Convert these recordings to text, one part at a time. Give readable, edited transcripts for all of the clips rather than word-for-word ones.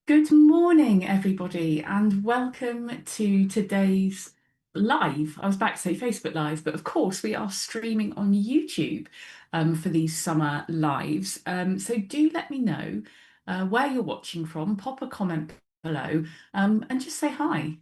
Good morning, everybody, and welcome to today's live. I was about to say Facebook Live, but of course, we are streaming on YouTube for these summer lives. So do let me know where you're watching from, pop a comment below, and just say hi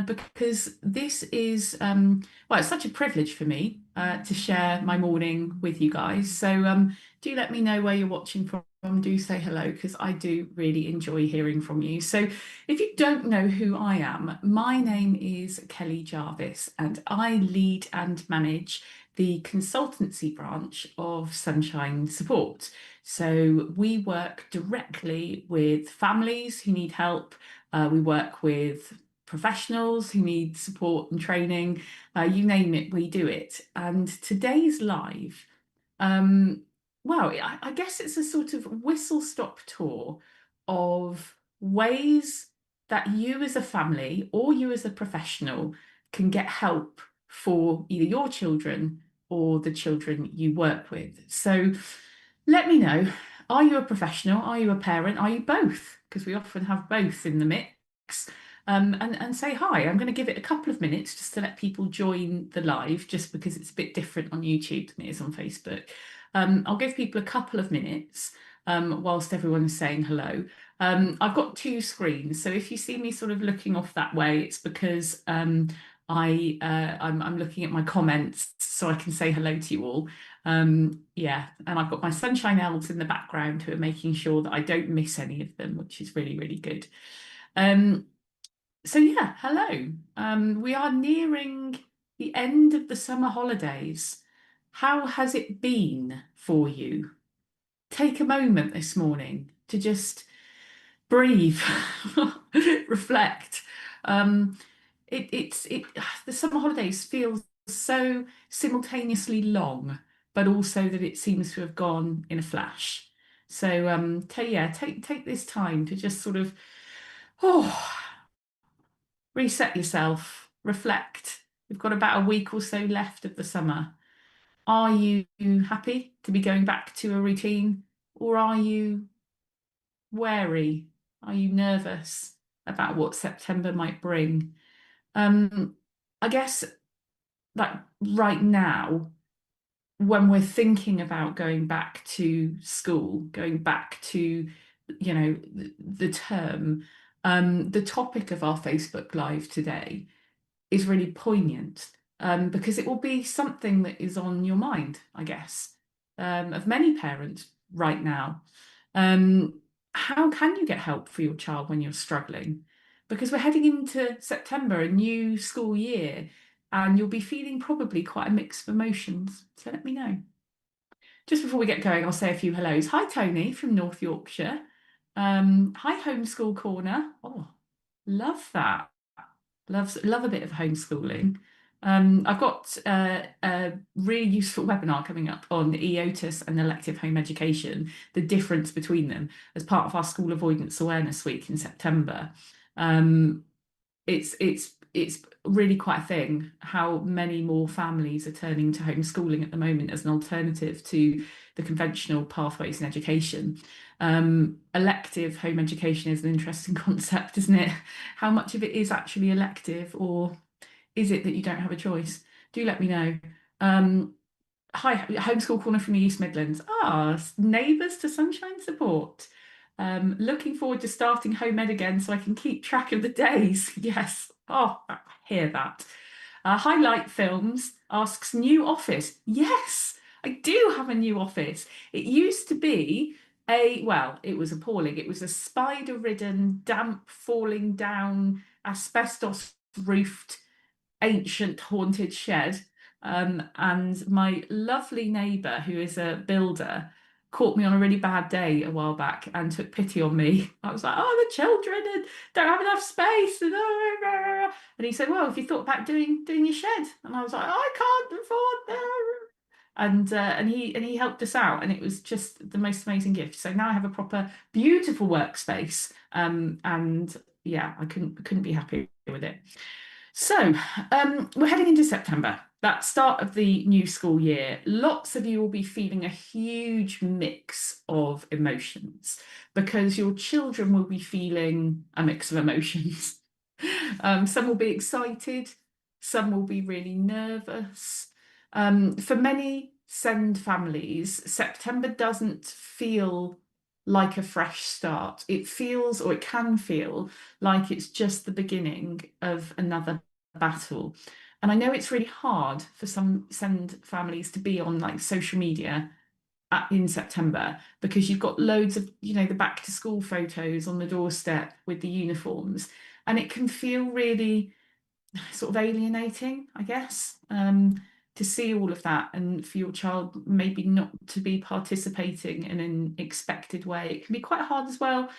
because this is, well, it's such a privilege for me to share my morning with you guys. So do let me know where you're watching from. Do say hello because I do really enjoy hearing from you. So, if you don't know who I am, my name is Kelly Jarvis and I lead and manage the consultancy branch of Sunshine Support. So, we work directly with families who need help, we work with professionals who need support and training, you name it, we do it. And today's live. Um, well, I guess it's a sort of whistle stop tour of ways that you as a family or you as a professional can get help for either your children or the children you work with. So let me know, are you a professional? Are you a parent? Are you both? Because we often have both in the mix. And say hi. I'm going to give it a couple of minutes just to let people join the live, just because it's a bit different on YouTube than it is on Facebook. I'll give people a couple of minutes whilst everyone is saying hello. I've got two screens, so if you see me sort of looking off that way, it's because I'm looking at my comments so I can say hello to you all. Yeah, and I've got my sunshine elves in the background who are making sure that I don't miss any of them, which is really, really good. Um, so yeah, hello. We are nearing the end of the summer holidays. How has it been for you? Take a moment this morning to just breathe, reflect. Um, it the summer holidays feel so simultaneously long, but also that it seems to have gone in a flash. So take this time to just sort of oh reset yourself, reflect. We've got about a week or so left of the summer. Are you happy to be going back to a routine, or are you wary? Are you nervous about what September might bring? Um, I guess that right now, when we're thinking about going back to school, going back to, the term, the topic of our Facebook Live today is really poignant because it will be something that is on your mind, I guess, of many parents right now. Um, how can you get help for your child when you're struggling? Because we're heading into September, a new school year, and you'll be feeling probably quite a mix of emotions. So let me know. Just before we get going, I'll say a few hellos. Hi, Tony from North Yorkshire. Hi, Homeschool Corner. Oh, love that. Love a bit of homeschooling. I've got a really useful webinar coming up on EOTIS and elective home education, the difference between them, as part of our School Avoidance Awareness Week in September. Um, it's really quite a thing how many more families are turning to homeschooling at the moment as an alternative to the conventional pathways in education. Elective home education is an interesting concept, isn't it? How much of it is actually elective, or is it that you don't have a choice? Do let me know. Um, Hi, homeschool corner from the East Midlands. Neighbours to Sunshine Support. Looking forward to starting home ed again so I can keep track of the days. Yes. Oh, I hear that. Highlight Films asks new office. Yes, I do have a new office. It used to be well, it was appalling. It was a spider-ridden, damp, falling down, asbestos-roofed, ancient haunted shed. And my lovely neighbour, who is a builder, caught me on a really bad day a while back and took pity on me. I was like, oh, the children and don't have enough space. And he said, well, have you thought about doing your shed? And I was like, I can't afford that. And he helped us out, and it was just the most amazing gift. So now I have a proper beautiful workspace, and yeah, I couldn't be happier with it. So, we're heading into September. that start of the new school year, lots of you will be feeling a huge mix of emotions because your children will be feeling a mix of emotions. Some will be excited, some will be really nervous. For many SEND families, September doesn't feel like a fresh start. It feels, or it can feel, like it's just the beginning of another battle. And I know it's really hard for some SEND families to be on like social media in September because you've got loads of, the back to school photos on the doorstep with the uniforms. And it can feel really sort of alienating, I guess, to see all of that and for your child maybe not to be participating in an expected way. It can be quite hard as well,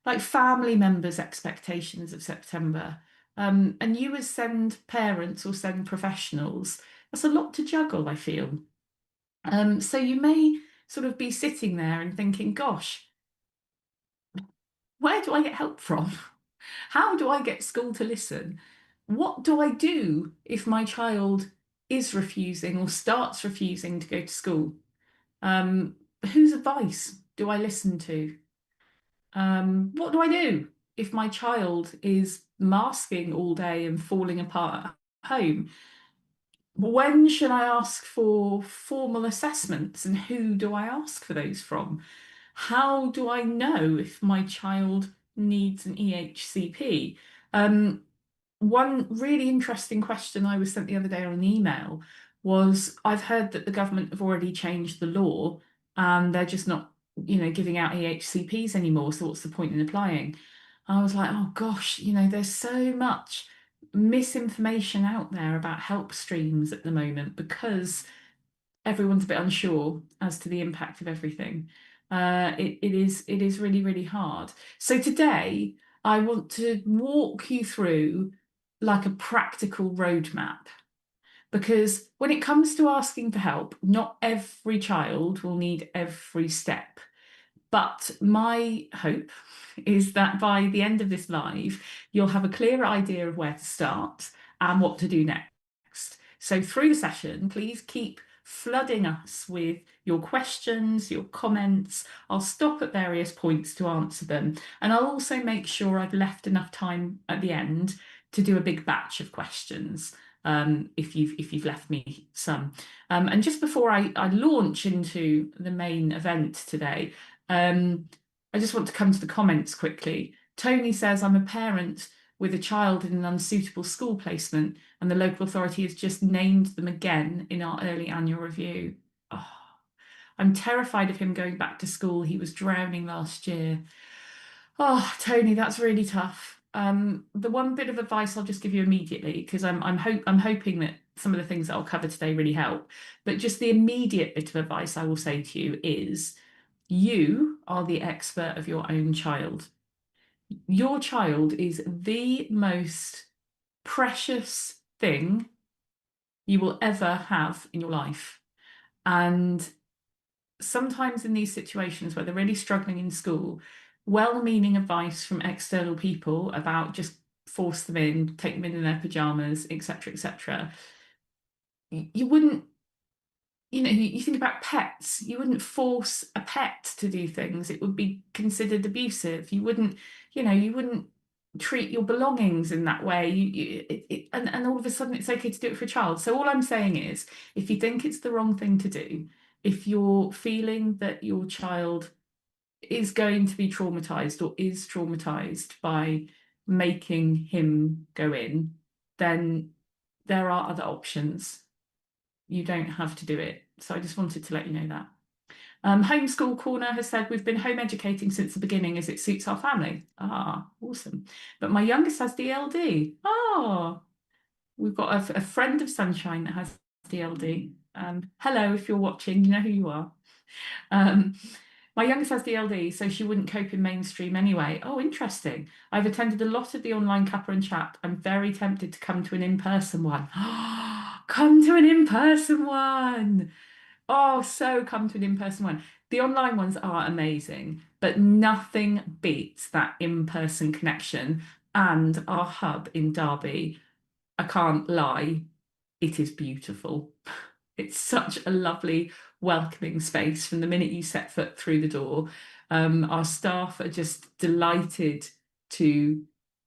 like family members' expectations of September. And you as SEND parents or SEND professionals, that's a lot to juggle, I feel. So you may sort of be sitting there and thinking, gosh, where do I get help from? How do I get school to listen? What do I do if my child is refusing or starts refusing to go to school? Um, whose advice do I listen to? What do I do if my child is masking all day and falling apart at home? When should I ask for formal assessments and who do I ask for those from? How do I know if my child needs an EHCP? One really interesting question I was sent the other day on an email was I've heard that the government have already changed the law and they're just not, giving out EHCPs anymore. So what's the point in applying? I was like, oh gosh, there's so much misinformation out there about help streams at the moment because everyone's a bit unsure as to the impact of everything. It is really, really hard. So today I want to walk you through like a practical roadmap because when it comes to asking for help, not every child will need every step. But my hope is that by the end of this live, you'll have a clear idea of where to start and what to do next. So through the session, please keep flooding us with your questions, your comments. I'll stop at various points to answer them. And I'll also make sure I've left enough time at the end to do a big batch of questions. If you've left me some. And just before I launch into the main event today, I just want to come to the comments quickly. Tony says, I'm a parent with a child in an unsuitable school placement, and the local authority has just named them again in our early annual review. Oh, I'm terrified of him going back to school. He was drowning last year. Oh, Tony, that's really tough. The one bit of advice I'll just give you immediately, because I'm hoping that some of the things that I'll cover today really help. But just the immediate bit of advice I will say to you is you are the expert of your own child. Your child is the most precious thing you will ever have in your life. And sometimes in these situations where they're really struggling in school, well-meaning advice from external people about just force them in, take them in their pajamas, etc., etc. You wouldn't, you think about pets, you wouldn't force a pet to do things. It would be considered abusive. You wouldn't treat your belongings in that way. And all of a sudden it's okay to do it for a child. So all I'm saying is, if you think it's the wrong thing to do, if you're feeling that your child is going to be traumatized or is traumatized by making him go in, then there are other options. You don't have to do it. So I just wanted to let you know that. Homeschool Corner has said, we've been home educating since the beginning as it suits our family. Ah, awesome. But my youngest has DLD. Ah, we've got a friend of Sunshine that has DLD. Hello, if you're watching, you know who you are. Um, my youngest has DLD, so she wouldn't cope in mainstream anyway. Oh, interesting. I've attended a lot of the online Kappa and Chat. I'm very tempted to come to an in-person one. Come to an in-person one. Oh, so come to an in-person one. The online ones are amazing, but nothing beats that in-person connection and our hub in Derby. I can't lie. it is beautiful. It's such a lovely, welcoming space from the minute you set foot through the door. Our staff are just delighted to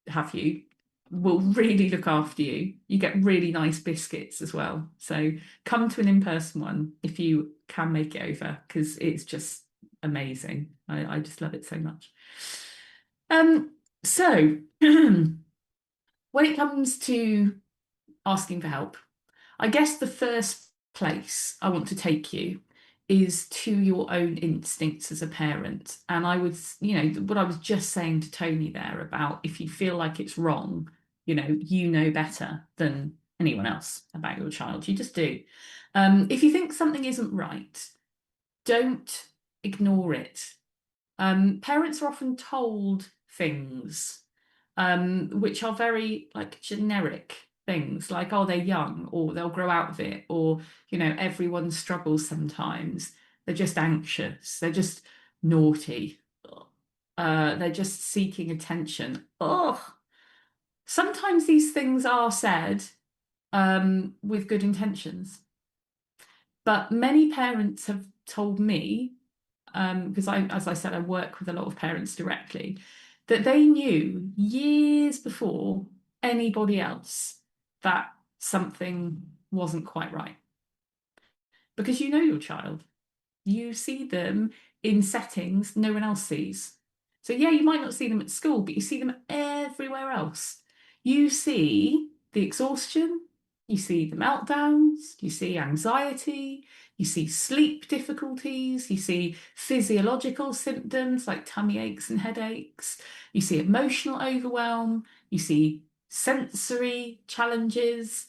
have you. Will really look after you. You get really nice biscuits as well. So come to an in-person one if you can make it over, because it's just amazing. I just love it so much. So when it comes to asking for help, I guess the first place I want to take you is to your own instincts as a parent. And I would, what I was just saying to Tony there about if you feel like it's wrong, you know better than anyone else about your child. You just do. If you think something isn't right, don't ignore it. Parents are often told things which are very like generic things, like, oh, they're young, or they'll grow out of it, or, everyone struggles sometimes. They're just anxious, they're just naughty, they're just seeking attention. Oh, sometimes these things are said with good intentions. But many parents have told me, because as I said, I work with a lot of parents directly, that they knew years before anybody else that something wasn't quite right. Because you know your child, you see them in settings no one else sees. So yeah, you might not see them at school, but you see them everywhere else. You see the exhaustion, you see the meltdowns, you see anxiety, you see sleep difficulties, you see physiological symptoms like tummy aches and headaches, you see emotional overwhelm, you see sensory challenges.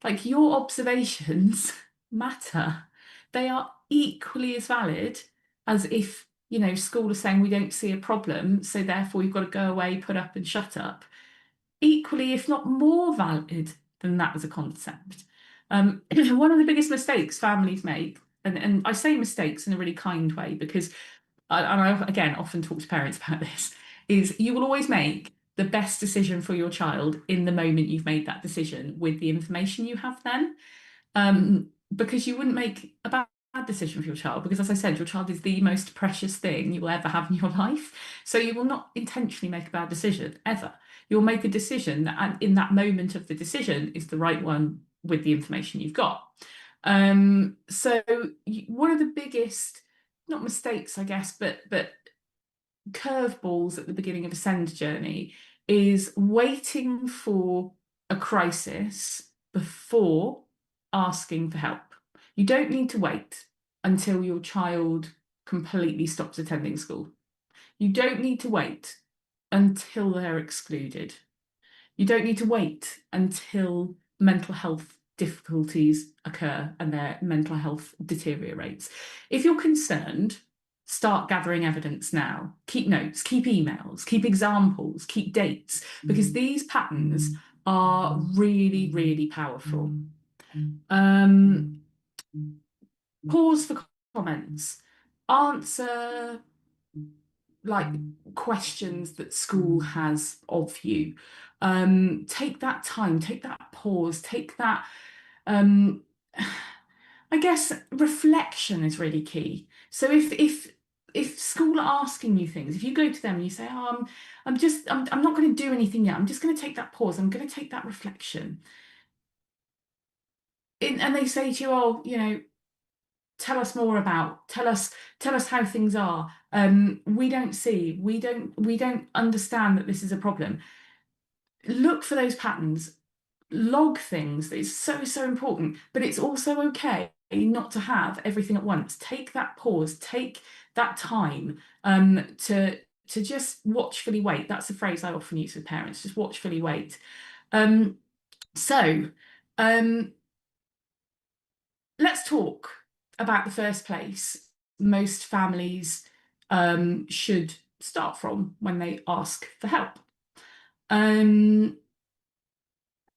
Like, your observations matter. They are equally as valid as if, school is saying we don't see a problem, so therefore you've got to go away, put up and shut up. Equally, if not more valid than that as a concept. One of the biggest mistakes families make, and I say mistakes in a really kind way because I again often talk to parents about this, is you will always make the best decision for your child in the moment you've made that decision with the information you have then. Because you wouldn't make a bad decision for your child, because as I said, your child is the most precious thing you will ever have in your life. So you will not intentionally make a bad decision ever. You'll make a decision that in that moment of the decision is the right one with the information you've got. So one of the biggest, not mistakes, I guess, but curveballs at the beginning of a SEND journey is waiting for a crisis before asking for help. You don't need to wait until your child completely stops attending school. You don't need to wait until they're excluded. You don't need to wait until mental health difficulties occur and their mental health deteriorates. If you're concerned, start gathering evidence now. Keep notes, keep emails, keep examples, keep dates, because these patterns are really, really powerful. Pause for comments. Answer like questions that school has of you. Take that time, take that pause, take that I guess reflection is really key. So if school are asking you things, if you go to them and you say, oh, I'm not going to do anything yet, I'm just going to take that pause, I'm going to take that reflection. And they say to you, oh, tell us more about, tell us how things are. We don't understand that this is a problem. Look for those patterns, log things. It's so, so important, but it's also okay not to have everything at once. Take that pause, take that time to just watchfully wait. That's a phrase I often use with parents, just watchfully wait. So let's talk about the first place most families should start from when they ask for help.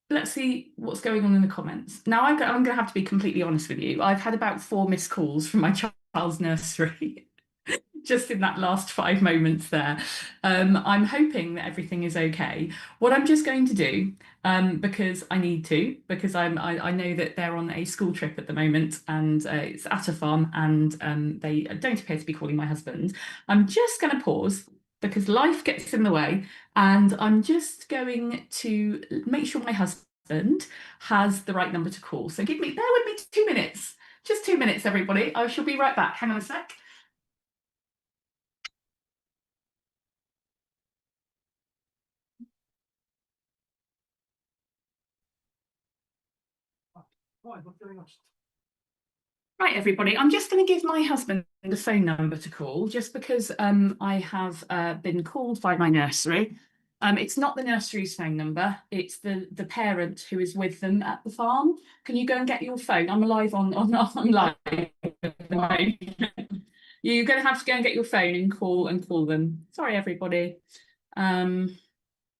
Let's see what's going on in the comments. Now, I'm going to have to be completely honest with you. I've had about 4 missed calls from my child's nursery. just in that last 5 moments there. I'm hoping that everything is okay. What I'm just going to do, because I need to, because I know that they're on a school trip at the moment and it's at a farm and they don't appear to be calling my husband. I'm just going to pause because life gets in the way and I'm just going to make sure my husband has the right number to call. So bear with me 2 minutes. Just 2 minutes, everybody. I shall be right back. Hang on a sec. Right, everybody, I'm just going to give my husband the phone number to call just because I have been called by my nursery. It's not the nursery's phone number, it's the parent who is with them at the farm. Can you go and get your phone? I'm live I'm live. You're going to have to go and get your phone and call them. Sorry, everybody.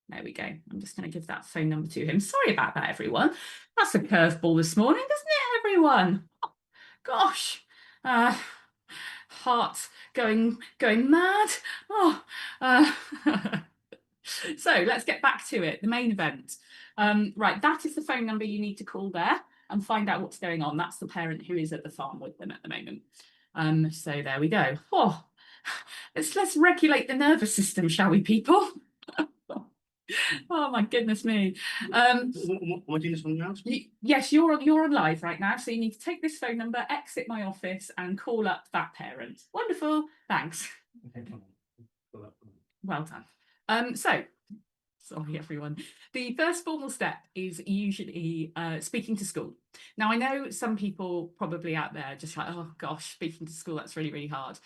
There we go. I'm just going to give that phone number to him. Sorry about that, everyone. That's a curveball this morning, isn't it, everyone? Gosh, heart going mad. Oh, so let's get back to it. The main event. Right, that is the phone number you need to call there and find out what's going on. That's the parent who is at the farm with them at the moment. So there we go. Oh, let's regulate the nervous system, shall we, people? Oh my goodness me. What do you just want to ask? Yes, you're on live right now, so you need to take this phone number, exit my office, and call up that parent. Wonderful, thanks. Okay, Well done. Sorry everyone. The first formal step is usually speaking to school. Now I know some people probably out there just like, oh gosh, speaking to school, that's really, really hard.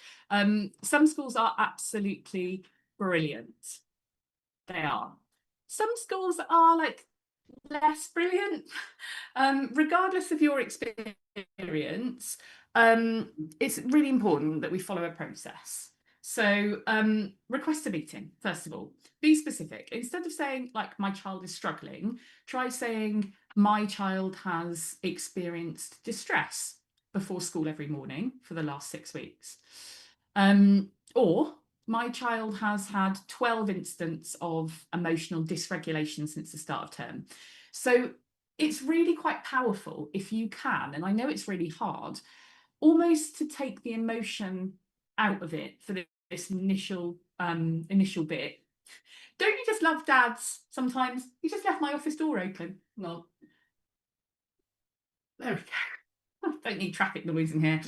Some schools are absolutely brilliant. They are. Some schools are like less brilliant. Regardless of your experience, it's really important that we follow a process. So request a meeting, first of all. Be specific. Instead of saying, like, my child is struggling, try saying, my child has experienced distress before school every morning for the last 6 weeks. Or my child has had 12 instances of emotional dysregulation since the start of term. So it's really quite powerful if you can, and I know it's really hard, almost to take the emotion out of it for this initial bit. Don't you just love dads sometimes? You just left my office door open. Well, there we go. Don't need traffic noise in here.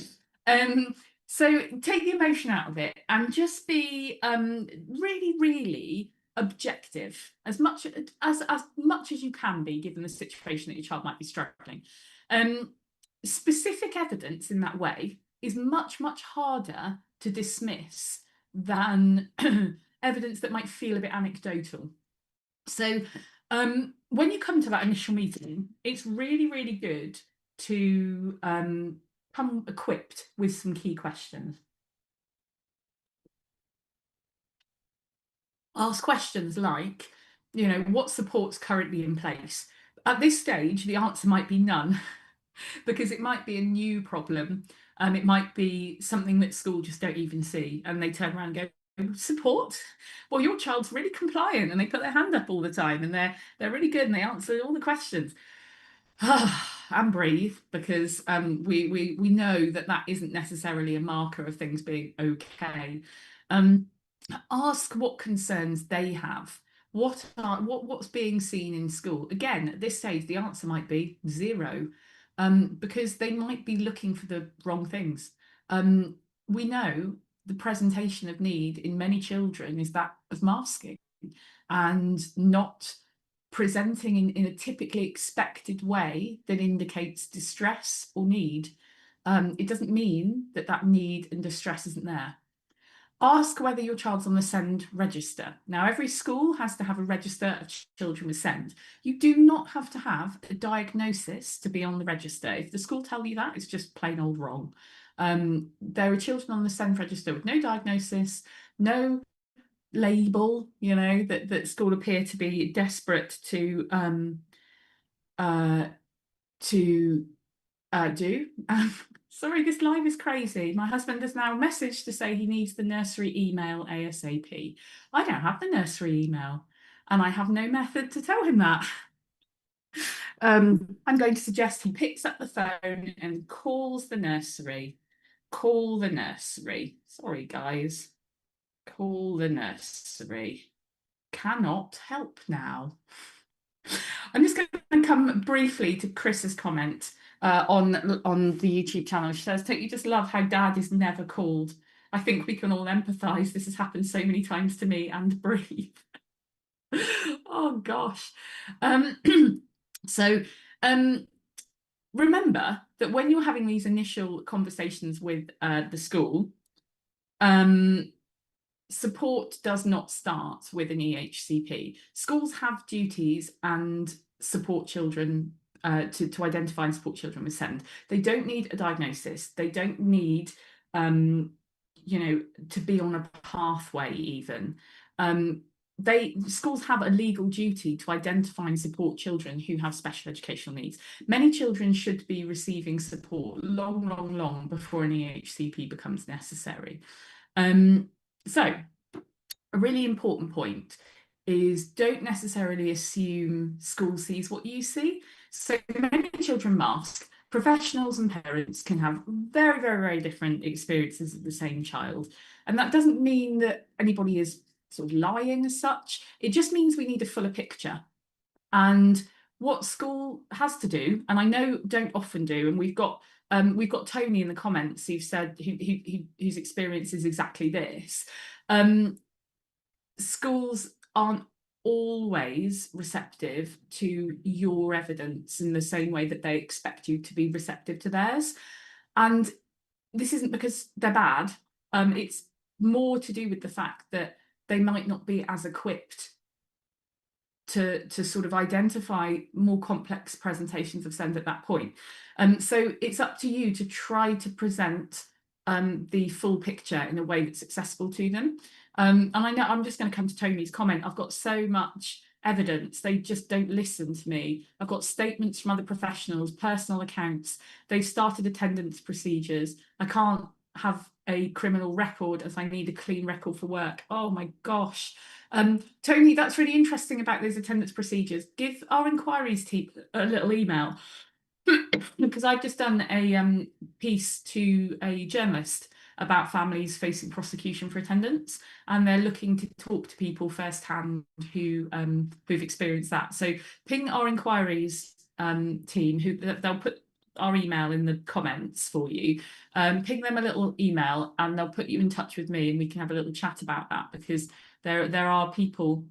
So take the emotion out of it and just be really, really objective as much as you can be, given the situation that your child might be struggling. Specific evidence in that way is much, much harder to dismiss than evidence that might feel a bit anecdotal. So when you come to that initial meeting, it's really, really good to come equipped with some key questions. Ask questions like, what support's currently in place? At this stage, the answer might be none, because it might be a new problem. It might be something that school just don't even see, and they turn around and go, support? Well, your child's really compliant, and they put their hand up all the time, and they're really good, and they answer all the questions. And breathe, because we know that isn't necessarily a marker of things being okay. Ask what concerns they have. What's being seen in school? Again, at this stage, the answer might be zero, because they might be looking for the wrong things. We know the presentation of need in many children is that of masking and not presenting in a typically expected way that indicates distress or need. It doesn't mean that need and distress isn't there. Ask whether your child's on the SEND register. Now, every school has to have a register of children with SEND. You do not have to have a diagnosis to be on the register. If the school tell you that, it's just plain old wrong. There are children on the SEND register with no diagnosis, no label, that school appear to be desperate to do. Sorry, this live is crazy. My husband has now messaged to say he needs the nursery email ASAP. I don't have the nursery email, and I have no method to tell him that. I'm going to suggest he picks up the phone and calls the nursery. Call the nursery. Sorry, guys. Call the nursery. Cannot help now. I'm just going to come briefly to Chris's comment on the YouTube channel. She says, "Don't you just love how Dad is never called? I think we can all empathise. This has happened so many times to me and breathe." Oh gosh. So remember that when you're having these initial conversations with the school, support does not start with an EHCP. Schools have duties and support children to identify and support children with SEND. They don't need a diagnosis. They don't need, to be on a pathway even. Schools have a legal duty to identify and support children who have special educational needs. Many children should be receiving support long before an EHCP becomes necessary. So a really important point is don't necessarily assume school sees what you see. So many children mask. Professionals and parents can have very different experiences of the same child. And that doesn't mean that anybody is sort of lying as such. It just means we need a fuller picture. And what school has to do, and I know don't often do, and we've got Tony in the comments who've said whose experience is exactly this. Schools aren't always receptive to your evidence in the same way that they expect you to be receptive to theirs. And this isn't because they're bad. It's more to do with the fact that they might not be as equipped to sort of identify more complex presentations of SEND at that point. So it's up to you to try to present the full picture in a way that's accessible to them. And I know I'm just going to come to Tony's comment. I've got so much evidence, they just don't listen to me. I've got statements from other professionals, personal accounts. They've started attendance procedures. I can't have a criminal record as I need a clean record for work. Oh my gosh. Tony, that's really interesting about those attendance procedures. Give our inquiries team a little email because I've just done a piece to a journalist about families facing prosecution for attendance, and they're looking to talk to people firsthand who've experienced that. So ping our inquiries team, they'll put our email in the comments for you. Ping them a little email and they'll put you in touch with me and we can have a little chat about that, because there are people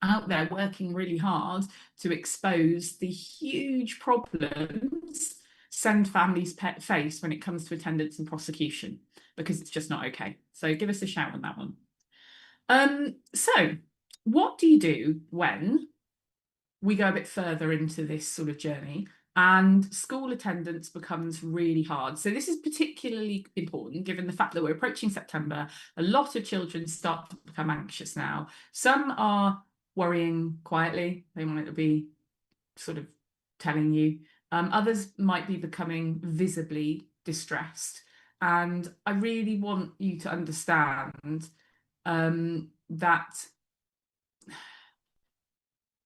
out there working really hard to expose the huge problems SEND families face when it comes to attendance and prosecution, because it's just not okay. So give us a shout on that one. So what do you do when we go a bit further into this sort of journey and school attendance becomes really hard? So this is particularly important given the fact that we're approaching September. A lot of children start to become anxious now. Some are worrying quietly. They might be sort of telling you. Others might be becoming visibly distressed. And I really want you to understand that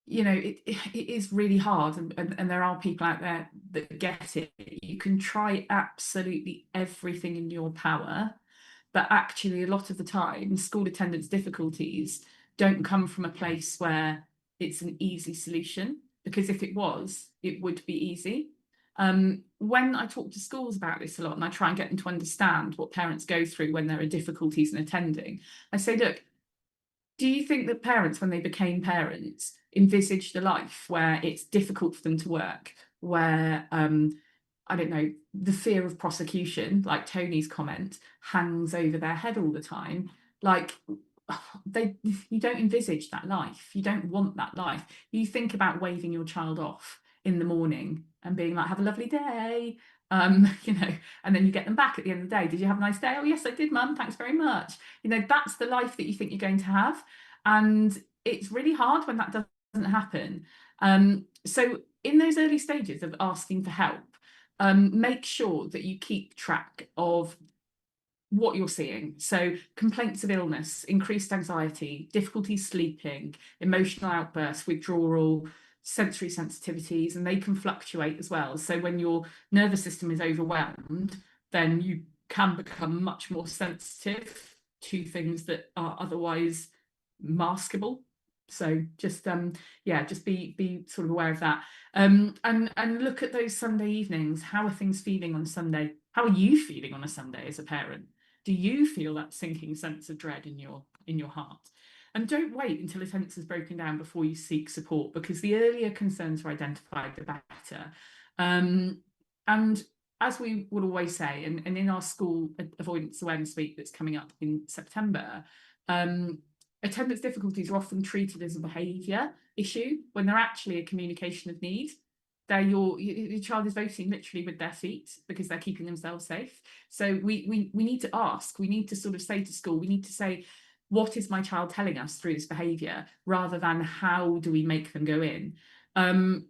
it is really hard, and there are people out there that get it. You can try absolutely everything in your power, but actually a lot of the time school attendance difficulties don't come from a place where it's an easy solution, because if it was, it would be easy. When I talk to schools about this a lot and I try and get them to understand what parents go through when there are difficulties in attending, I say, look, do you think that parents, when they became parents, envisaged a life where it's difficult for them to work, where, I don't know, the fear of prosecution, like Tony's comment, hangs over their head all the time? Like, you don't envisage that life. You don't want that life. You think about waving your child off in the morning and being like, have a lovely day, and then you get them back at the end of the day. Did you have a nice day? Oh yes, I did, mum, thanks very much. That's the life that you think you're going to have, and it's really hard when that doesn't happen. So in those early stages of asking for help, make sure that you keep track of what you're seeing. So complaints of illness, increased anxiety, difficulty sleeping, emotional outbursts, withdrawal, sensory sensitivities, and they can fluctuate as well. So when your nervous system is overwhelmed, then you can become much more sensitive to things that are otherwise maskable. So just just be sort of aware of that. And look at those Sunday evenings. How are things feeling on Sunday? How are you feeling on a Sunday as a parent? Do you feel that sinking sense of dread in your heart? And don't wait until attendance has broken down before you seek support, because the earlier concerns are identified, the better. And as we would always say, and in our school avoidance awareness week that's coming up in September, attendance difficulties are often treated as a behaviour issue when they're actually a communication of need. Your child is voting literally with their feet because they're keeping themselves safe. So we need to ask, we need to sort of say to school, we need to say, what is my child telling us through this behaviour, rather than how do we make them go in.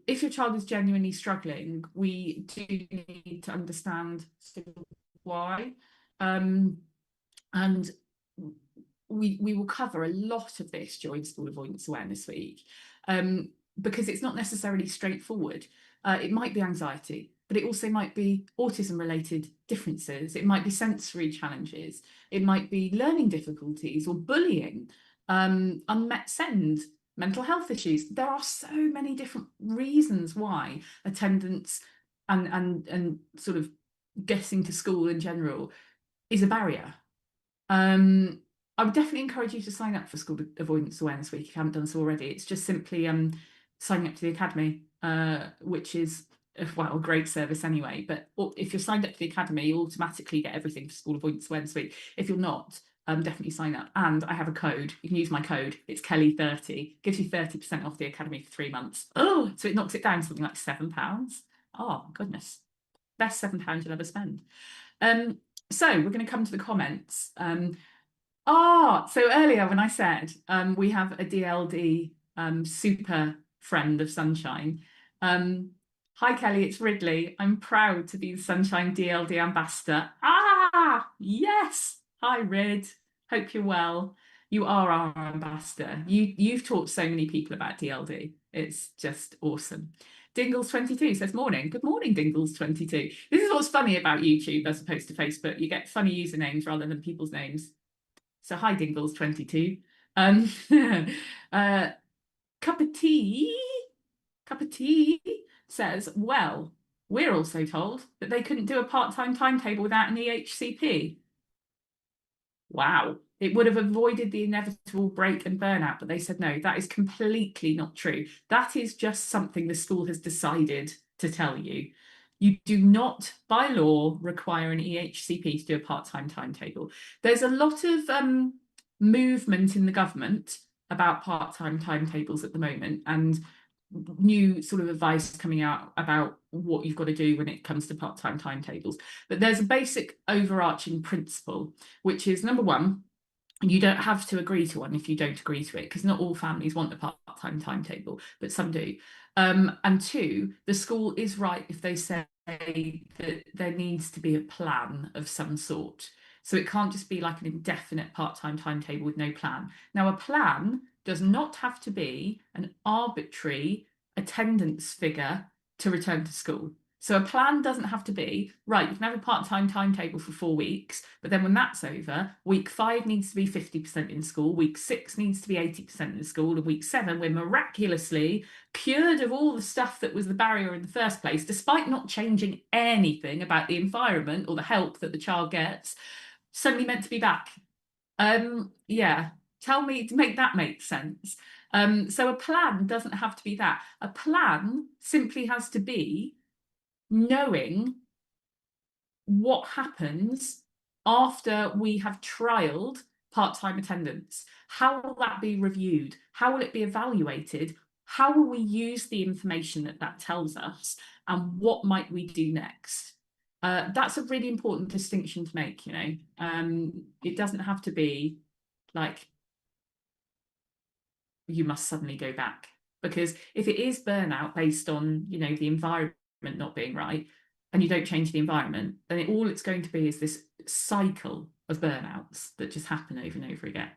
If your child is genuinely struggling, we do need to understand why. And we will cover a lot of this during School Avoidance Awareness Week, because it's not necessarily straightforward. It might be anxiety, but it also might be autism-related differences. It might be sensory challenges. It might be learning difficulties or bullying, unmet SEND, mental health issues. There are so many different reasons why attendance and sort of getting to school in general is a barrier. I would definitely encourage you to sign up for School Avoidance Awareness Week if you haven't done so already. It's just simply signing up to the Academy, which is, well, a great service anyway. But if you're signed up to the Academy, you'll automatically get everything for School Avoidance Awareness Week. If you're not, definitely sign up. And I have a code. You can use my code. It's Kelly30. Gives you 30% off the Academy for 3 months. Oh, so it knocks it down to something like £7. Oh, goodness. Best £7 you'll ever spend. So we're going to come to the comments. So earlier when I said we have a DLD super friend of Sunshine. Hi Kelly, it's Ridley. I'm proud to be the Sunshine DLD ambassador. Ah, yes. Hi Rid. Hope you're well. You are our ambassador. You've taught so many people about DLD. It's just awesome. Dingles22 says morning. Good morning, Dingles22. This is what's funny about YouTube as opposed to Facebook. You get funny usernames rather than people's names. So hi, Dingles22. Cup of tea says, well, we're also told that they couldn't do a part-time timetable without an EHCP. Wow. It would have avoided the inevitable break and burnout, but they said no, that is completely not true. That is just something the school has decided to tell you. You do not, by law, require an EHCP to do a part-time timetable. There's a lot of movement in the government about part-time timetables at the moment, and new sort of advice coming out about what you've got to do when it comes to part-time timetables. But there's a basic overarching principle, which is number one, you don't have to agree to one if you don't agree to it, because not all families want a part-time timetable, but some do. And two, the school is right if they say that there needs to be a plan of some sort. So it can't just be like an indefinite part-time timetable with no plan. Now, a plan does not have to be an arbitrary attendance figure to return to school. So a plan doesn't have to be, right, you can have a part-time timetable for 4 weeks, but then when that's over, week 5 needs to be 50% in school, week 6 needs to be 80% in school, and week 7, we're miraculously cured of all the stuff that was the barrier in the first place, despite not changing anything about the environment or the help that the child gets, suddenly meant to be back. Yeah, tell me to make that make sense. So a plan doesn't have to be that. A plan simply has to be knowing what happens after we have trialed part-time attendance. How will that be reviewed? How will it be evaluated? How will we use the information that that tells us? And what might we do next? That's a really important distinction to make, you know. It doesn't have to be like you must suddenly go back, because if it is burnout based on, you know, the environment not being right, and you don't change the environment, then all it's going to be is this cycle of burnouts that just happen over and over again.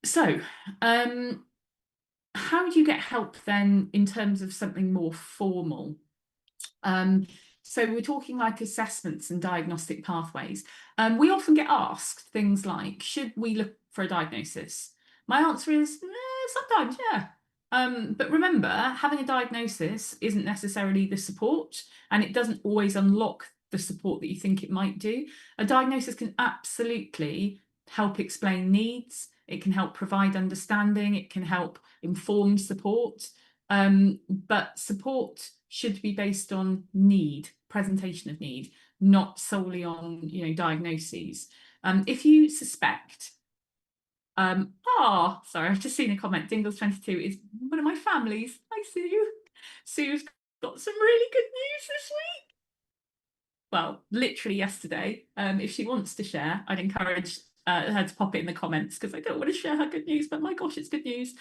So how do you get help then in terms of something more formal? So we're talking like assessments and diagnostic pathways. We often get asked things like, should we look for a diagnosis? My answer is, sometimes, yeah. But remember, having a diagnosis isn't necessarily the support, and it doesn't always unlock the support that you think it might do. A diagnosis can absolutely help explain needs. It can help provide understanding. It can help inform support. But support should be based on need, presentation of need, not solely on, diagnoses. If you suspect, sorry, I've just seen a comment. Dingles22 is one of my families. Hi, Sue. Sue's got some really good news this week. Well, literally yesterday. If she wants to share, I'd encourage her to pop it in the comments, because I don't want to share her good news, but my gosh, it's good news.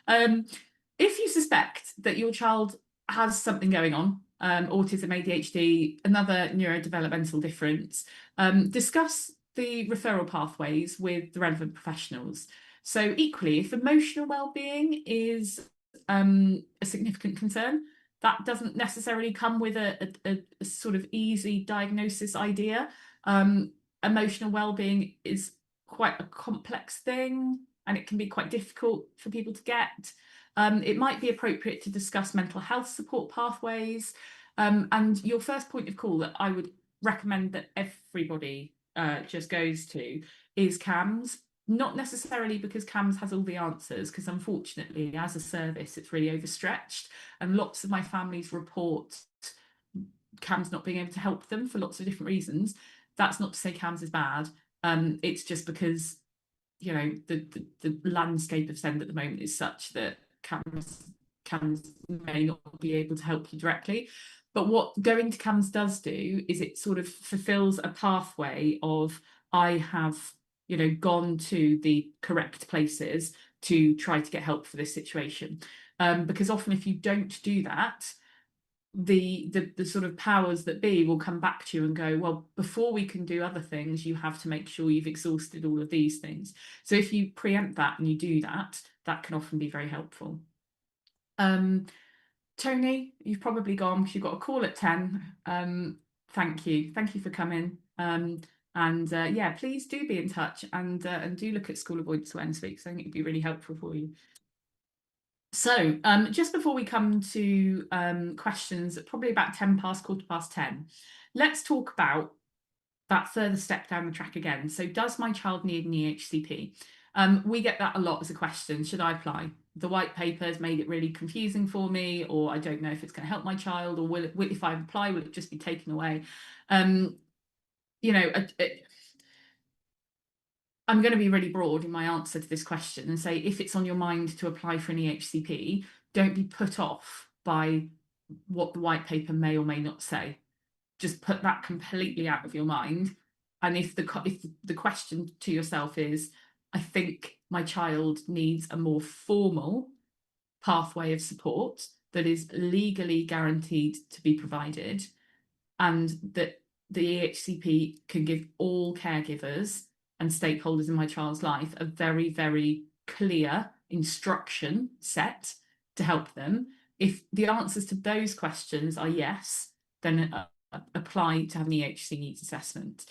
If you suspect that your child has something going on, autism, ADHD, another neurodevelopmental difference, discuss the referral pathways with the relevant professionals. So equally, if emotional well-being is a significant concern, that doesn't necessarily come with a sort of easy diagnosis idea. Emotional well-being is quite a complex thing, and it can be quite difficult for people to get. It might be appropriate to discuss mental health support pathways. And your first point of call that I would recommend that everybody just goes to is CAMHS. Not necessarily because CAMHS has all the answers, because unfortunately, as a service, it's really overstretched. And lots of my families report CAMHS not being able to help them for lots of different reasons. That's not to say CAMHS is bad. It's just because, the landscape of SEND at the moment is such that CAMHS may not be able to help you directly. But what going to CAMHS does do is it sort of fulfills a pathway of, I have, gone to the correct places to try to get help for this situation. Because often if you don't do that, the sort of powers that be will come back to you and go, well, before we can do other things, you have to make sure you've exhausted all of these things. So if you preempt that and you do that, that can often be very helpful. Tony, you've probably gone because you've got a call at 10. Thank you for coming. Yeah, please do be in touch and do look at School Avoidance Awareness Week. So I think it'd be really helpful for you. So just before we come to questions, probably about 10 past, 10, let's talk about that further step down the track again. So does my child need an EHCP? We get that a lot as a question. Should I apply? The white paper has made it really confusing for me, or I don't know if it's going to help my child, or if I apply, will it just be taken away? I'm going to be really broad in my answer to this question and say, if it's on your mind to apply for an EHCP, don't be put off by what the white paper may or may not say. Just put that completely out of your mind. And if the question to yourself is, I think my child needs a more formal pathway of support that is legally guaranteed to be provided, and that the EHCP can give all caregivers and stakeholders in my child's life a very, very clear instruction set to help them. If the answers to those questions are yes, then apply to have an EHC needs assessment.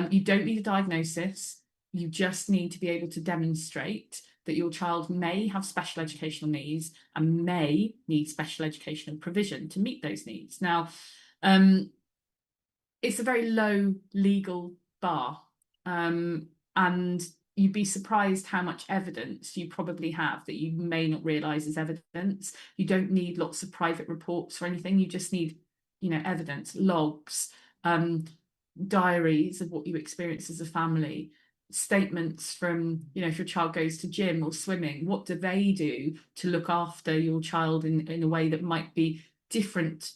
You don't need a diagnosis. You just need to be able to demonstrate that your child may have special educational needs and may need special educational provision to meet those needs. Now, it's a very low legal bar, and you'd be surprised how much evidence you probably have that you may not realise is evidence. You don't need lots of private reports or anything. You just need, evidence, logs, diaries of what you experience as a family, statements from, if your child goes to gym or swimming, what do they do to look after your child in a way that might be different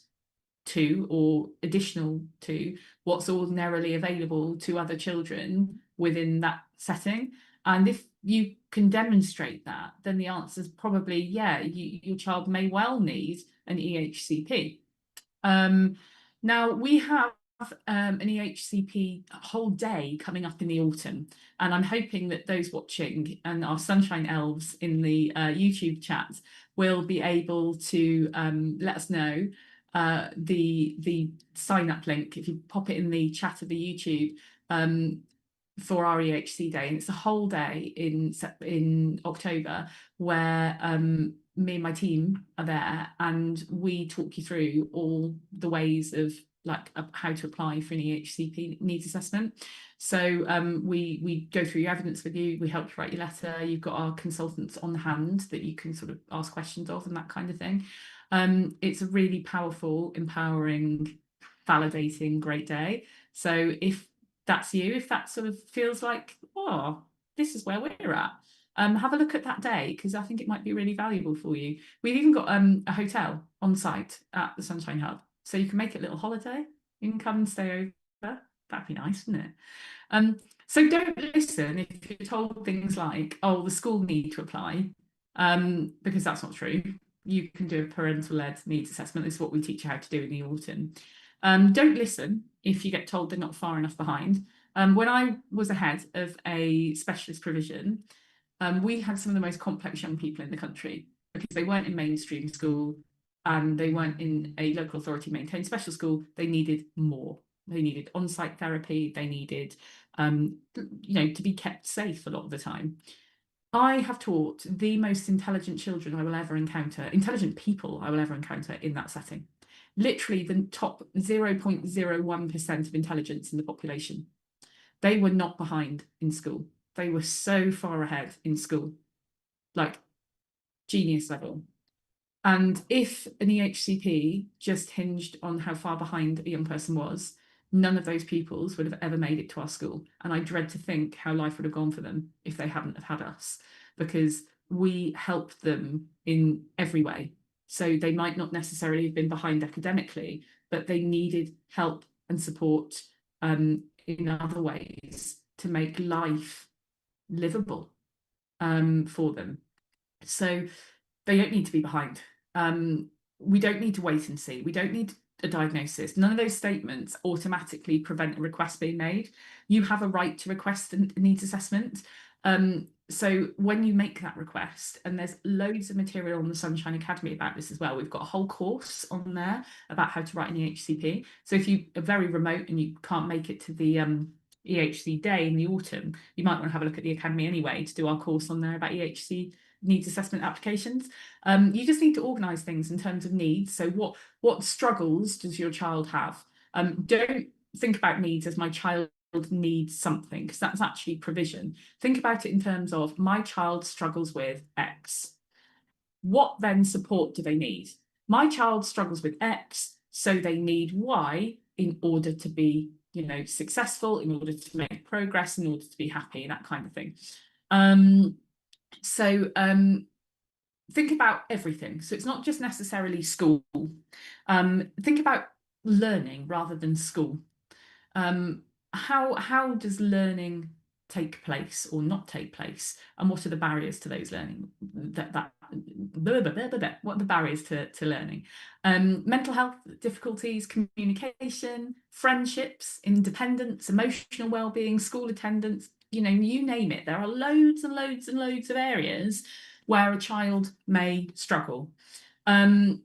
to or additional to what's ordinarily available to other children within that setting. And if you can demonstrate that, then the answer is probably, yeah, your child may well need an EHCP. Now we have an EHCP whole day coming up in the autumn, and I'm hoping that those watching and our Sunshine Elves in the YouTube chat will be able to let us know the sign up link if you pop it in the chat of the YouTube for our EHC day, and it's a whole day in October where me and my team are there, and we talk you through all the ways of how to apply for an EHCP needs assessment. So we go through your evidence with you, we help you write your letter, you've got our consultants on hand that you can sort of ask questions of and that kind of thing. It's a really powerful, empowering, validating, great day. So if that's you, if that sort of feels like, oh, this is where we're at, have a look at that day, because I think it might be really valuable for you. We've even got a hotel on site at the Sunshine Hub, so you can make it a little holiday. You can come and stay over. That'd be nice, wouldn't it? So don't listen if you're told things like, oh, the school need to apply, because that's not true. You can do a parental-led needs assessment. This is what we teach you how to do in the autumn. Don't listen if you get told they're not far enough behind. When I was ahead of a specialist provision, we had some of the most complex young people in the country because they weren't in mainstream school and they weren't in a local authority maintained special school. They needed more. They needed on-site therapy. They needed, to be kept safe a lot of the time. I have taught the most intelligent children I will ever encounter, intelligent people I will ever encounter in that setting. Literally the top 0.01% of intelligence in the population. They were not behind in school. They were so far ahead in school, like genius level. And if an EHCP just hinged on how far behind a young person was, none of those pupils would have ever made it to our school. And I dread to think how life would have gone for them if they hadn't have had us, because we helped them in every way. So they might not necessarily have been behind academically, but they needed help and support in other ways to make life livable for them. So they don't need to be behind. We don't need to wait and see. We don't need a diagnosis. None of those statements automatically prevent a request being made. You have a right to request a needs assessment. So when you make that request, and there's loads of material on the Sunshine Academy about this as well, we've got a whole course on there about how to write an EHCP. So if you are very remote and you can't make it to the EHC day in the autumn, you might want to have a look at the Academy anyway to do our course on there about EHC needs assessment applications. You just need to organise things in terms of needs. So what struggles does your child have? Don't think about needs as my child needs something, because that's actually provision. Think about it in terms of my child struggles with X. What then support do they need? My child struggles with X, so they need Y in order to be, successful, in order to make progress, in order to be happy, that kind of thing. Think about everything. So it's not just necessarily school. Think about learning rather than school. How does learning take place or not take place, and what are the barriers to those learning? What are the barriers to learning? Mental health difficulties, communication, friendships, independence, emotional well-being, school attendance. You name it. There are loads and loads and loads of areas where a child may struggle. SEND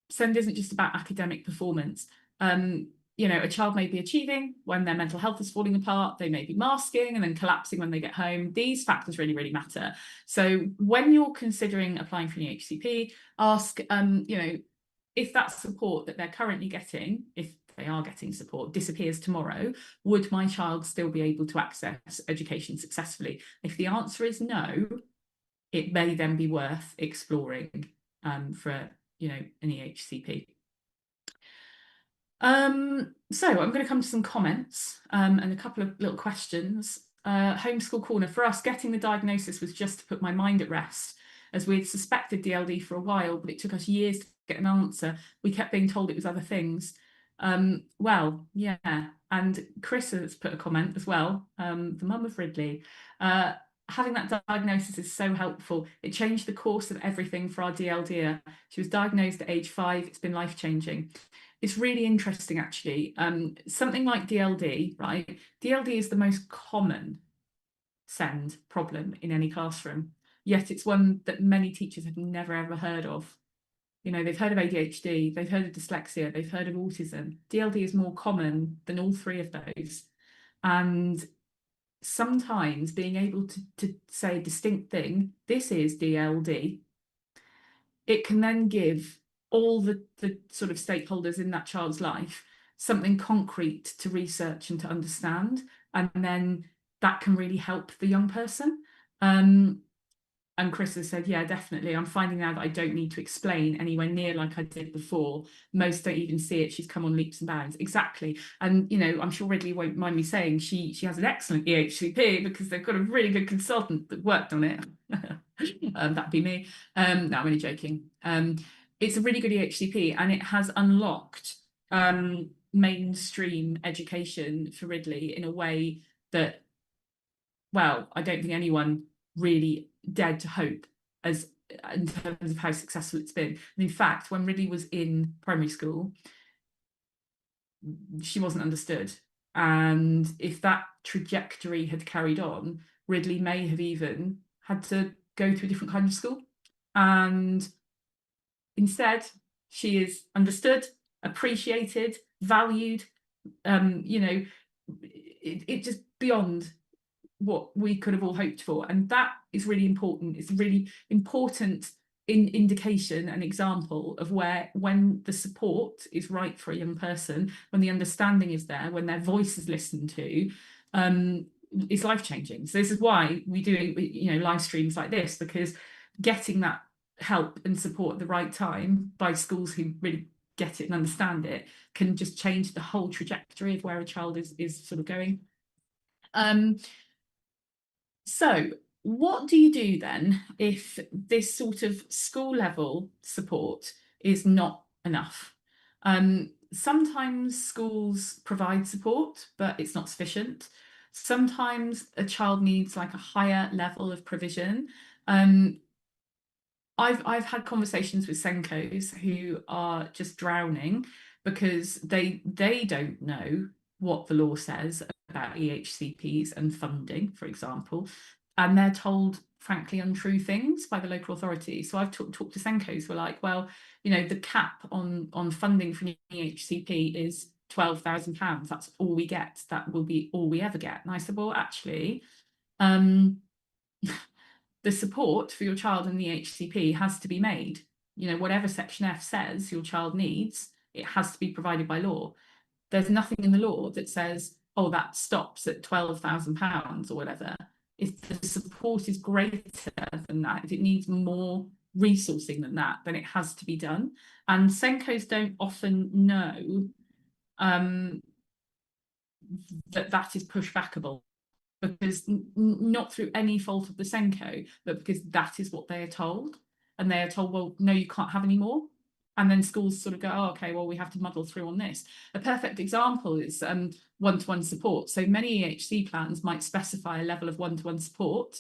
isn't just about academic performance. A child may be achieving when their mental health is falling apart. They may be masking and then collapsing when they get home. These factors really, really matter. So when you're considering applying for an EHCP, ask, if that support that they're currently getting, if they are getting support, disappears tomorrow, would my child still be able to access education successfully? If the answer is no, it may then be worth exploring for an EHCP. So I'm going to come to some comments and a couple of little questions. Homeschool Corner, for us, getting the diagnosis was just to put my mind at rest, as we had suspected DLD for a while, but it took us years to get an answer. We kept being told it was other things. Well, yeah. And Chris has put a comment as well, the mum of Ridley. having that diagnosis is so helpful. It changed the course of everything for our DLD. She was diagnosed at age 5. It's been life-changing. It's really interesting, actually. Something like DLD, right? DLD is the most common SEND problem in any classroom, yet it's one that many teachers have never ever heard of. You know, they've heard of ADHD, they've heard of dyslexia, they've heard of autism. DLD is more common than all three of those. And sometimes being able to say a distinct thing, this is DLD, it can then give all the sort of stakeholders in that child's life something concrete to research and to understand. And then that can really help the young person. And Chris has said, yeah, definitely. I'm finding now that I don't need to explain anywhere near like I did before. Most don't even see it. She's come on leaps and bounds. Exactly. And, you know, I'm sure Ridley won't mind me saying she has an excellent EHCP because they've got a really good consultant that worked on it. That'd be me. No, I'm only joking. It's a really good EHCP and it has unlocked mainstream education for Ridley in a way that, well, I don't think anyone really dared to hope as in terms of how successful it's been. And in fact, when Ridley was in primary school, she wasn't understood. And if that trajectory had carried on, Ridley may have even had to go to a different kind of school. And instead, she is understood, appreciated, valued, you know, it just beyond what we could have all hoped for. And that is really important. It's a really important indication and example of where, when the support is right for a young person, when the understanding is there, when their voice is listened to, is life-changing. So this is why we do, you know, live streams like this, because getting that help and support at the right time by schools who really get it and understand it can just change the whole trajectory of where a child is sort of going. So what do you do then if this sort of school level support is not enough? Sometimes schools provide support, but it's not sufficient. Sometimes a child needs like a higher level of provision. I've had conversations with SENCOs who are just drowning because they don't know what the law says about EHCPs and funding, for example, and they're told frankly untrue things by the local authority. So I've talked to SENCOs who are like, well, you know, the cap on funding for an EHCP is £12,000. That's all we get. That will be all we ever get. And I said, well, actually, the support for your child in the EHCP has to be made. You know, whatever Section F says your child needs, it has to be provided by law. There's nothing in the law that says, oh, that stops at £12,000 or whatever. If the support is greater than that, if it needs more resourcing than that, then it has to be done. And SENCOs don't often know that is pushbackable, because not through any fault of the SENCO, but because that is what they are told. And they are told, well, no, you can't have any more. And then schools sort of go, oh, okay, well, we have to muddle through on this. A perfect example is one-to-one support. So many EHC plans might specify a level of one-to-one support,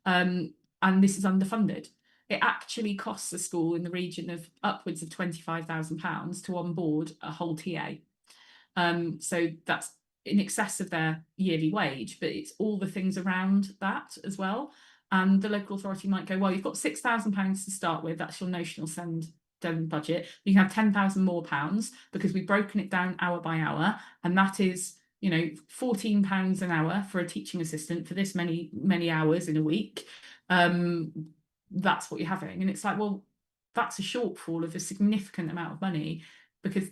and this is underfunded. It actually costs a school in the region of upwards of £25,000 to onboard a whole TA. So that's in excess of their yearly wage, but it's all the things around that as well. And the local authority might go, well, you've got £6,000 to start with, that's your notional SEND budget. You can have £10,000 more because we've broken it down hour by hour, and that is, you know, £14 an hour for a teaching assistant for this many hours in a week. That's what you're having. And it's like, well, that's a shortfall of a significant amount of money, because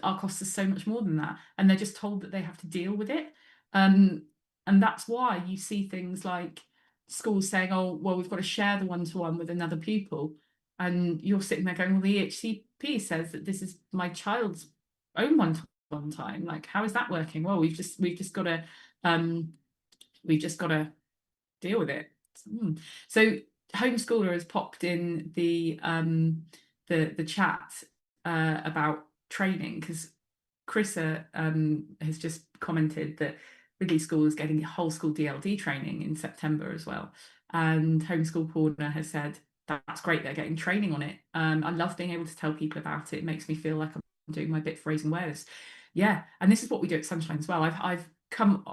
our costs are so much more than that, and they're just told that they have to deal with it. And that's why you see things like schools saying, oh, well, we've got to share the one-to-one with another pupil, and you're sitting there going, well, the EHCP says that this is my child's own one-to-one time. Like, how is that working? Well, we've just got to deal with it. So homeschooler has popped in the chat about training, because Chrissa has just commented that Ridley School is getting whole school DLD training in September as well. And Homeschool Corner has said, that's great, they're getting training on it. I love being able to tell people about it. It makes me feel like I'm doing my bit for raising awareness. Yeah, and this is what we do at Sunshine as well. I've come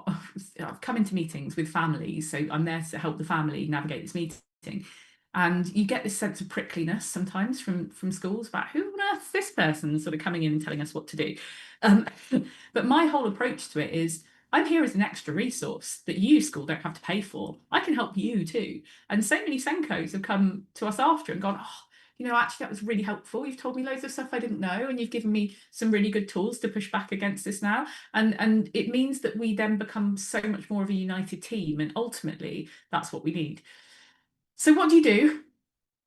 into meetings with families, so I'm there to help the family navigate this meeting. And you get this sense of prickliness sometimes from schools about who on earth is this person sort of coming in and telling us what to do. But my whole approach to it is, I'm here as an extra resource that you, school, don't have to pay for. I can help you too. And so many SENCOs have come to us after and gone, oh, you know, actually, that was really helpful. You've told me loads of stuff I didn't know, and you've given me some really good tools to push back against this now. And it means that we then become so much more of a united team. And ultimately, that's what we need. So what do you do?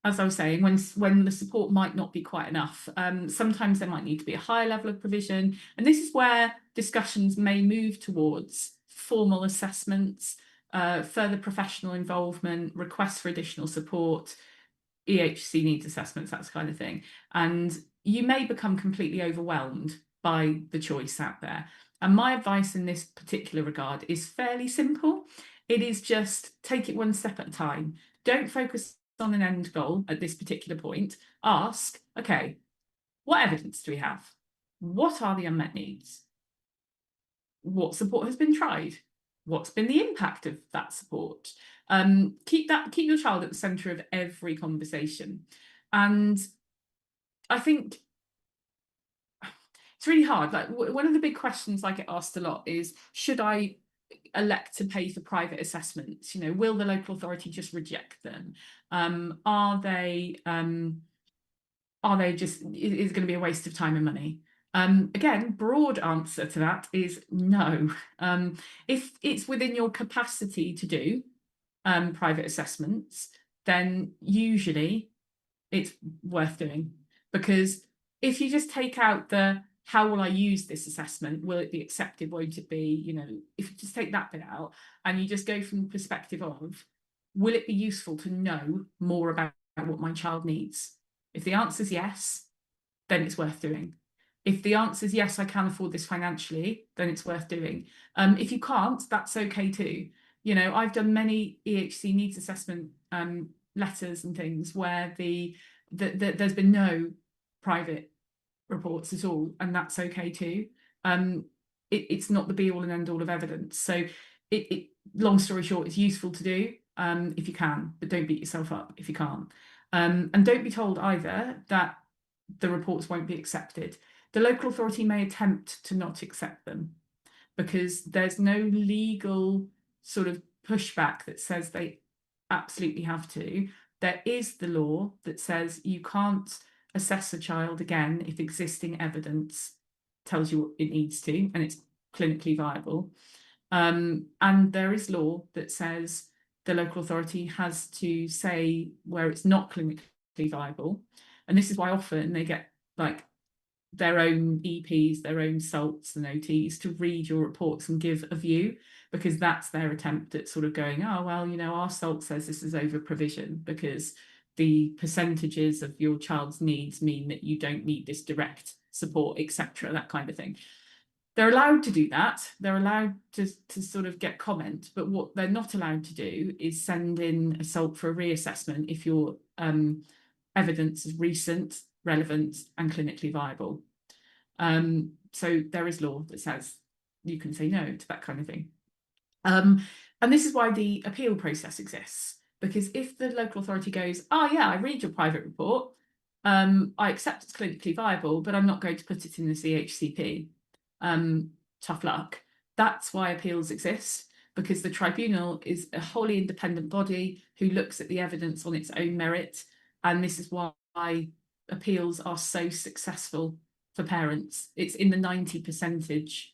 As I was saying, when the support might not be quite enough, sometimes there might need to be a higher level of provision. And this is where discussions may move towards formal assessments, further professional involvement, requests for additional support, EHC needs assessments, that kind of thing. And you may become completely overwhelmed by the choice out there. And my advice in this particular regard is fairly simple. It is just take it one step at a time. Don't focus on an end goal at this particular point. Ask, okay, what evidence do we have? What are the unmet needs? What support has been tried? What's been the impact of that support? Keep your child at the centre of every conversation. And I think it's really hard. Like, one of the big questions I get asked a lot is, should I elect to pay for private assessments? You know, will the local authority just reject them? Are they just, is it going to be a waste of time and money? Again, broad answer to that is no. If it's within your capacity to do private assessments, then usually it's worth doing. Because if you just take out the how will I use this assessment, will it be accepted, won't it be, you know, if you just take that bit out and you just go from the perspective of, will it be useful to know more about what my child needs? If the answer is yes, then it's worth doing. If the answer is yes, I can afford this financially, then it's worth doing. If you can't, that's okay too. You know, I've done many EHC needs assessment letters and things where there's been no private reports at all, and that's okay too. It's not the be all and end all of evidence. So long story short, it's useful to do if you can, but don't beat yourself up if you can't. And don't be told either that the reports won't be accepted. The local authority may attempt to not accept them because there's no legal sort of pushback that says they absolutely have to. There is the law that says you can't assess a child again if existing evidence tells you it needs to and it's clinically viable. And there is law that says the local authority has to say where it's not clinically viable. And this is why often they get like their own EPs, their own SALTs and OTs to read your reports and give a view, because that's their attempt at sort of going, oh, well, you know, our SALT says this is over provision because the percentages of your child's needs mean that you don't need this direct support, etc., that kind of thing. They're allowed to do that. They're allowed to sort of get comment, but what they're not allowed to do is send in a SALT for a reassessment if your evidence is recent, relevant, and clinically viable. So there is law that says you can say no to that kind of thing. And this is why the appeal process exists, because if the local authority goes, oh yeah, I read your private report, I accept it's clinically viable, but I'm not going to put it in the EHCP. Tough luck. That's why appeals exist, because the tribunal is a wholly independent body who looks at the evidence on its own merit. And this is why appeals are so successful for parents. It's in the 90%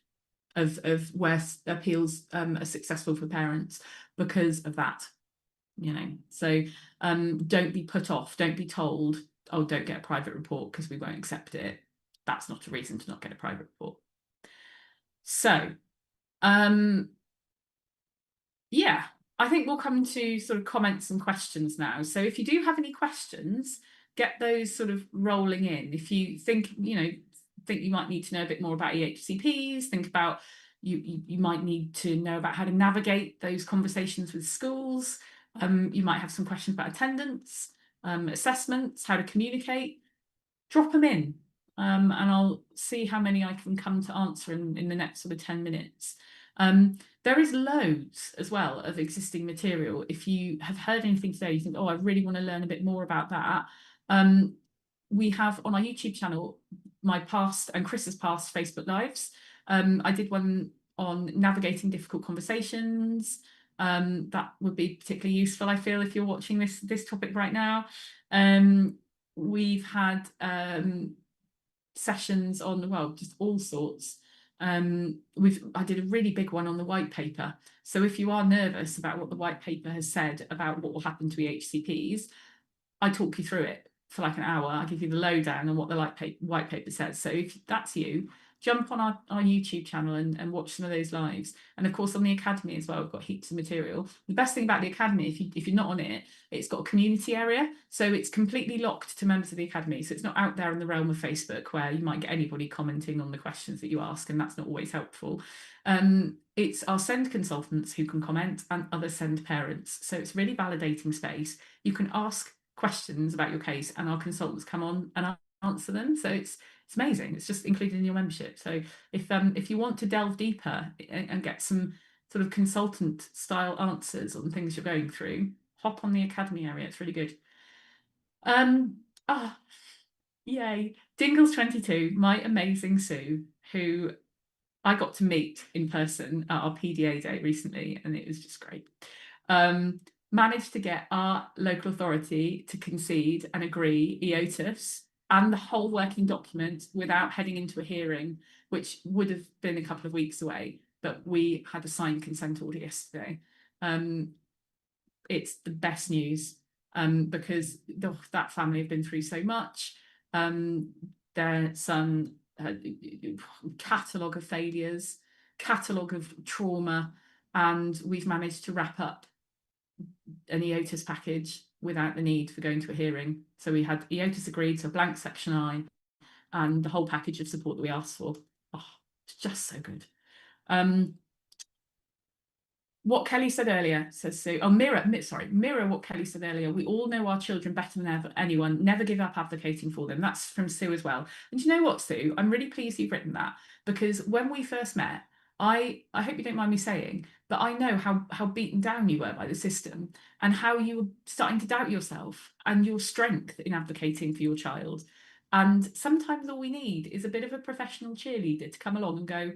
of where appeals are successful for parents because of that, you know. So don't be put off, don't be told, oh, don't get a private report because we won't accept it. That's not a reason to not get a private report. So yeah, I think we'll come to sort of comments and questions now. So if you do have any questions, get those sort of rolling in. If you think, you know, think you might need to know a bit more about EHCPs, think about, you might need to know about how to navigate those conversations with schools. You might have some questions about attendance, assessments, how to communicate. Drop them in, and I'll see how many I can come to answer in the next sort of 10 minutes. There is loads as well of existing material. If you have heard anything today, you think, oh, I really want to learn a bit more about that. We have on our YouTube channel my past and Chris's past Facebook Lives. I did one on navigating difficult conversations. That would be particularly useful, I feel, if you're watching this topic right now. We've had sessions on, well, just all sorts. I did a really big one on the white paper. So if you are nervous about what the white paper has said about what will happen to EHCPs, I talk you through it for like an hour. I give you the lowdown on what the white paper says. So if that's you, jump on our YouTube channel and watch some of those lives. And of course on the Academy as well, we've got heaps of material. The best thing about the Academy, if you're not on it, it's got a community area. So it's completely locked to members of the Academy. So it's not out there in the realm of Facebook where you might get anybody commenting on the questions that you ask, and that's not always helpful. It's our SEND consultants who can comment and other SEND parents. So it's really validating space. You can ask questions about your case and our consultants come on and answer them. So it's amazing. It's just included in your membership. So if you want to delve deeper and get some sort of consultant style answers on things you're going through, hop on the Academy area. It's really good. Yay. Dingles22, my amazing Sue, who I got to meet in person at our PDA day recently, and it was just great. Managed to get our local authority to concede and agree EOTUS and the whole working document without heading into a hearing, which would have been a couple of weeks away, but we had a signed consent order yesterday. It's the best news because that family have been through so much. Their son catalogue of failures, catalogue of trauma, and we've managed to wrap up an EOTUS package without the need for going to a hearing. So we had EOTUS agreed, so blank section I, and the whole package of support that we asked for. Oh, it's just so good. What Kelly said earlier, says Sue. Oh, mirror what Kelly said earlier. We all know our children better than anyone. Never give up advocating for them. That's from Sue as well. And you know what, Sue? I'm really pleased you've written that, because when we first met, I hope you don't mind me saying, but I know how beaten down you were by the system and how you were starting to doubt yourself and your strength in advocating for your child. And sometimes all we need is a bit of a professional cheerleader to come along and go,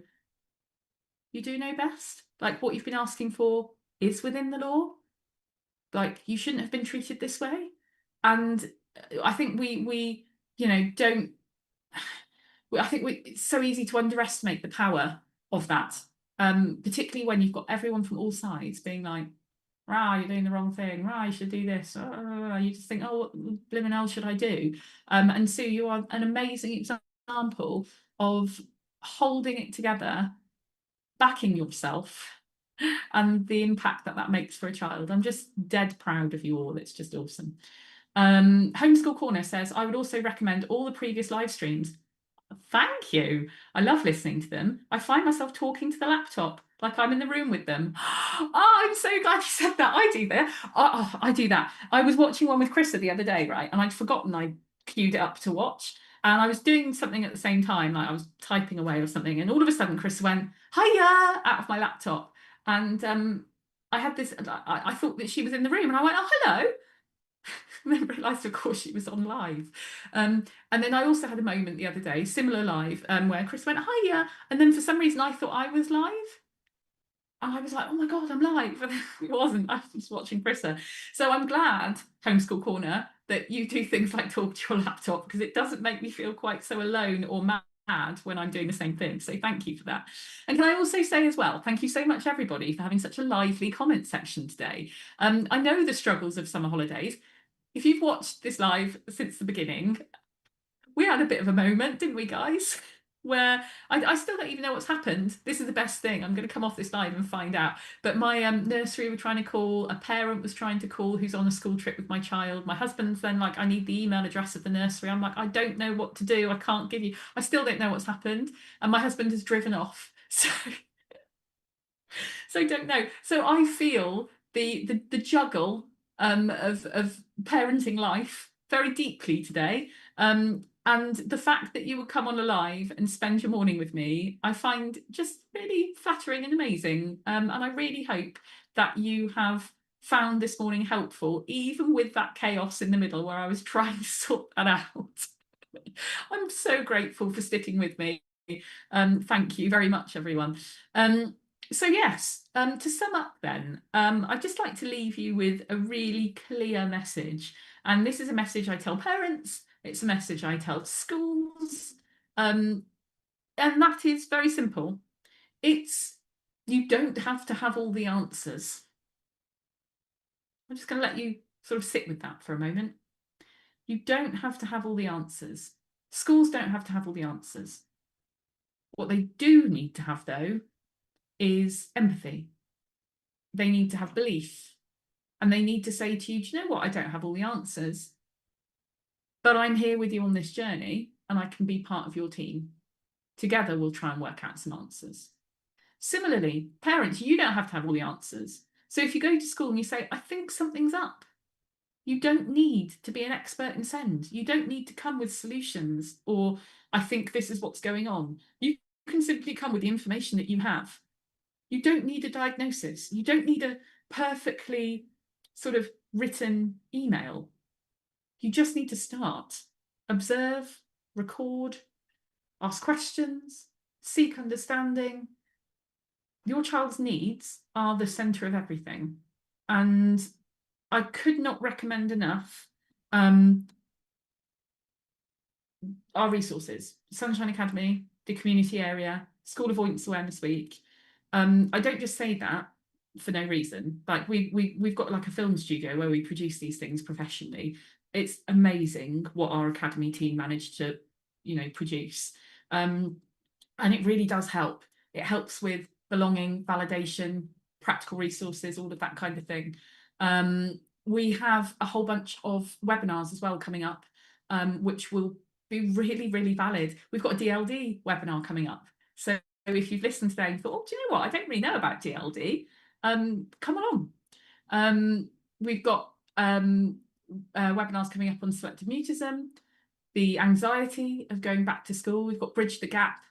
you do know best. Like, what you've been asking for is within the law. Like, you shouldn't have been treated this way. And I think we don't. I think it's so easy to underestimate the power of that, particularly when you've got everyone from all sides being like, "Rah, you're doing the wrong thing. Rah, you should do this." You just think, "Oh, what blimmin' hell should I do?" And Sue, you are an amazing example of holding it together, backing yourself, and the impact that makes for a child. I'm just dead proud of you all. It's just awesome. Homeschool Corner says, I would also recommend all the previous live streams. Thank you. I love listening to them. I find myself talking to the laptop like I'm in the room with them. Oh, I'm so glad you said that. I do that. I do that. I was watching one with Chrissa the other day, right? And I'd forgotten I queued it up to watch. And I was doing something at the same time, like I was typing away or something. And all of a sudden, Chrissa went, hiya, out of my laptop. And I had this, I thought that she was in the room. And I went, oh, hello. And then realised, of course, she was on live. And then I also had a moment the other day, similar live, where Chris went, hiya. And then for some reason, I thought I was live. And I was like, oh my God, I'm live. And it wasn't. I was watching Chrissa. So I'm glad, Homeschool Corner, that you do things like talk to your laptop, because it doesn't make me feel quite so alone or mad when I'm doing the same thing. So thank you for that. And can I also say as well, thank you so much, everybody, for having such a lively comment section today. I know the struggles of summer holidays. If you've watched this live since the beginning, we had a bit of a moment, didn't we, guys? Where I still don't even know what's happened. This is the best thing. I'm going to come off this live and find out. But my nursery were trying to call, a parent was trying to call who's on a school trip with my child. My husband's then like, I need the email address of the nursery. I'm like, I don't know what to do. I can't give you. I still don't know what's happened. And my husband has driven off. So So don't know. So I feel the juggle of parenting life very deeply today. And the fact that you would come on a live and spend your morning with me, I find just really flattering and amazing. And I really hope that you have found this morning helpful, even with that chaos in the middle where I was trying to sort that out. I'm so grateful for sticking with me. Thank you very much, everyone. So yes, to sum up then, I'd just like to leave you with a really clear message. And this is a message I tell parents, it's a message I tell schools, and that is very simple. It's you don't have to have all the answers. I'm just going to let you sort of sit with that for a moment. You don't have to have all the answers. Schools don't have to have all the answers. What they do need to have, though, is empathy. They need to have belief. And they need to say to you, do you know what? I don't have all the answers, but I'm here with you on this journey and I can be part of your team. Together, we'll try and work out some answers. Similarly, parents, you don't have to have all the answers. So if you go to school and you say, I think something's up, you don't need to be an expert in SEND. You don't need to come with solutions or I think this is what's going on. You can simply come with the information that you have. You don't need a diagnosis. You don't need a perfectly sort of written email. You just need to start, observe, record, ask questions, seek understanding. Your child's needs are the centre of everything. And I could not recommend enough our resources, Sunshine Academy, the community area, School Avoidance Awareness Week. I don't just say that for no reason. Like we've got like a film studio where we produce these things professionally. It's amazing what our academy team managed to, produce. And it really does help. It helps with belonging, validation, practical resources, all of that kind of thing. We have a whole bunch of webinars as well coming up, which will be really, really valid. We've got a DLD webinar coming up. So if you've listened today and thought, oh, do you know what? I don't really know about DLD. Come along. We've got webinars coming up on selective mutism, the anxiety of going back to school. We've got Bridge the Gap,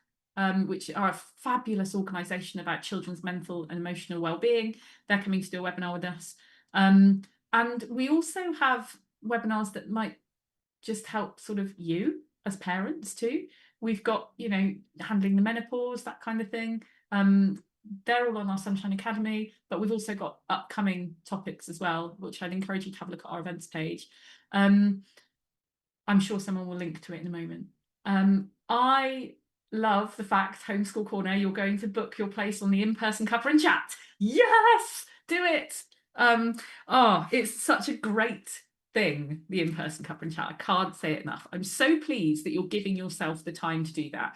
which are a fabulous organisation about children's mental and emotional well-being. They're coming to do a webinar with us. And we also have webinars that might just help sort of you as parents too. We've got, handling the menopause, that kind of thing. They're all on our Sunshine Academy, but we've also got upcoming topics as well, which I'd encourage you to have a look at our events page. I'm sure someone will link to it in a moment. I love the fact, Homeschool Corner, you're going to book your place on the in-person cuppa and chat. Yes, do it. It's such a great thing, the in-person cuppa and chat. I can't say it enough. I'm so pleased that you're giving yourself the time to do that.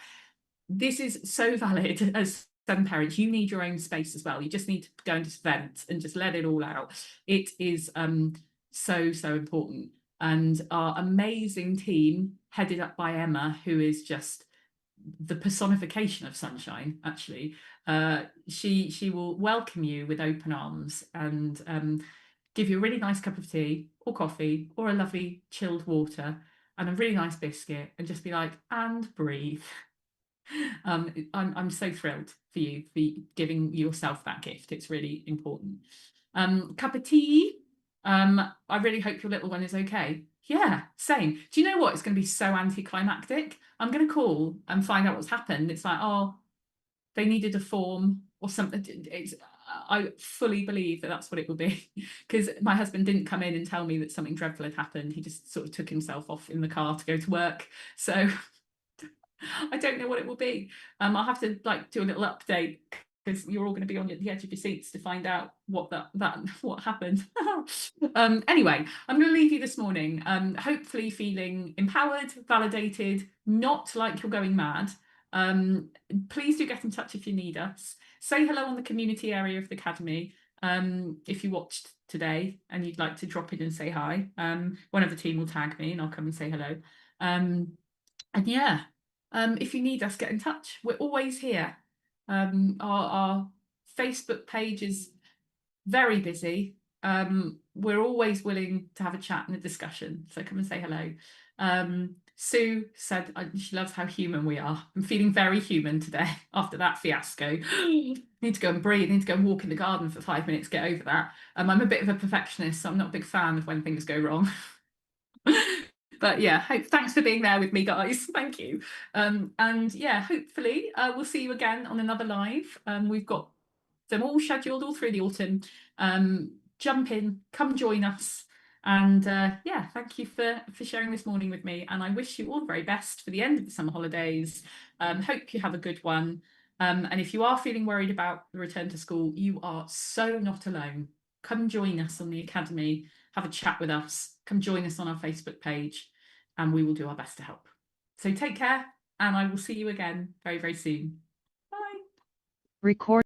This is so valid as some parents. You need your own space as well. You just need to go and just vent and just let it all out. It is so important. And our amazing team, headed up by Emma, who is just the personification of sunshine, actually. She will welcome you with open arms and give you a really nice cup of tea or coffee or a lovely chilled water and a really nice biscuit and just be like, and breathe. I'm so thrilled for you for giving yourself that gift. It's really important. Cup of tea. I really hope your little one is okay. Yeah, same. Do you know what? It's going to be so anticlimactic. I'm going to call and find out what's happened. It's like, oh, they needed a form or something. I fully believe that that's what it will be, because my husband didn't come in and tell me that something dreadful had happened. He just sort of took himself off in the car to go to work. So I don't know what it will be. I'll have to do a little update because you're all going to be on the edge of your seats to find out what what happened. Anyway, I'm going to leave you this morning, hopefully feeling empowered, validated, not like you're going mad. Please do get in touch if you need us. Say hello on the community area of the Academy. If you watched today and you'd like to drop in and say hi, one of the team will tag me and I'll come and say hello. And yeah, if you need us, get in touch. We're always here. Our Facebook page is very busy. We're always willing to have a chat and a discussion, so come and say hello. Sue said she loves how human we are. I'm feeling very human today after that fiasco. Need to go and breathe, need to go and walk in the garden for 5 minutes, get over that. I'm a bit of a perfectionist, so I'm not a big fan of when things go wrong. But yeah, thanks for being there with me, guys. Thank you. And yeah, hopefully we'll see you again on another live. We've got them all scheduled all through the autumn. Jump in, come join us. And yeah, thank you for sharing this morning with me. And I wish you all the very best for the end of the summer holidays. Hope you have a good one. And if you are feeling worried about the return to school, you are so not alone. Come join us on the Academy, have a chat with us, come join us on our Facebook page, and we will do our best to help. So take care, and I will see you again very, very soon. Bye. Record.